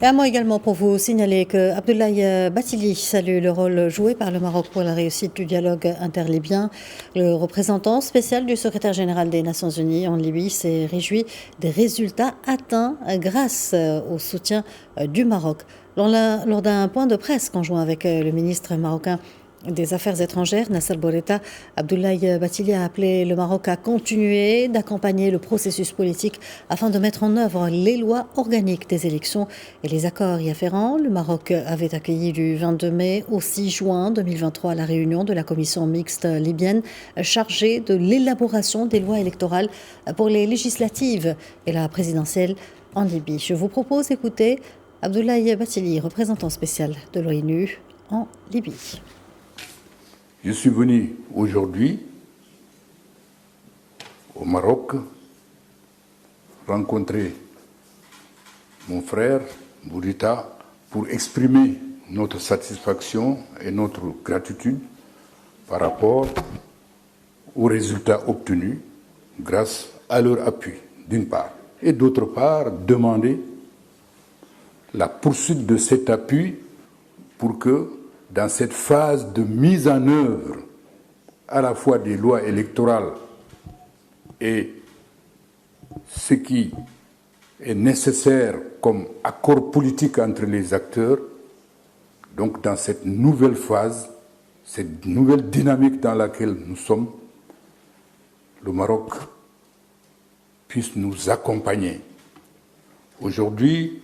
Et un mot également pour vous signaler que Abdoulaye Bathily salue le rôle joué par le Maroc pour la réussite du dialogue interlibyen. Le représentant spécial du secrétaire général des Nations Unies en Libye s'est réjoui des résultats atteints grâce au soutien du Maroc. Lors d'un point de presse conjoint avec le ministre marocain des Affaires étrangères, Nassal Bourita, Abdoulaye Bathily a appelé le Maroc à continuer d'accompagner le processus politique afin de mettre en œuvre les lois organiques des élections et les accords y afférents. Le Maroc avait accueilli du 22 mai au 6 juin 2023 la réunion de la commission mixte libyenne chargée de l'élaboration des lois électorales pour les législatives et la présidentielle en Libye. Je vous propose d'écouter Abdoulaye Bathily, représentant spécial de l'ONU en Libye. Je suis venu aujourd'hui au Maroc rencontrer mon frère Bourita pour exprimer notre satisfaction et notre gratitude par rapport aux résultats obtenus grâce à leur appui, d'une part, et d'autre part, demander la poursuite de cet appui pour que dans cette phase de mise en œuvre à la fois des lois électorales et ce qui est nécessaire comme accord politique entre les acteurs, donc dans cette nouvelle phase, cette nouvelle dynamique dans laquelle nous sommes, le Maroc puisse nous accompagner. Aujourd'hui,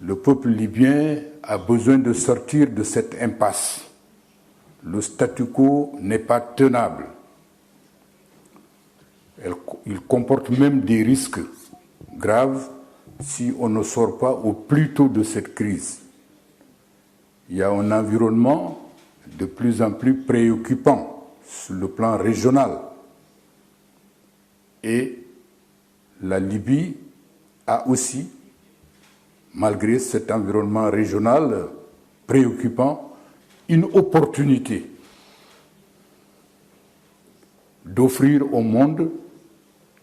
le peuple libyen a besoin de sortir de cette impasse. Le statu quo n'est pas tenable. Il comporte même des risques graves si on ne sort pas au plus tôt de cette crise. Il y a un environnement de plus en plus préoccupant sur le plan régional. Et la Libye a aussi, malgré cet environnement régional préoccupant, une opportunité d'offrir au monde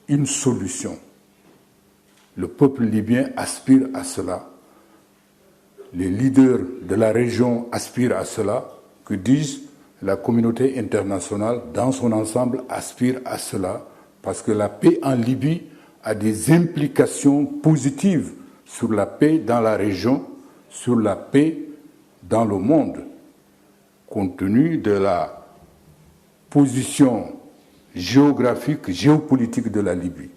une solution. Le peuple libyen aspire à cela. Les leaders de la région aspirent à cela. Que dis-je? La communauté internationale, dans son ensemble, aspire à cela, parce que la paix en Libye a des implications positives sur la paix dans la région, sur la paix dans le monde, compte tenu de la position géographique, géopolitique de la Libye.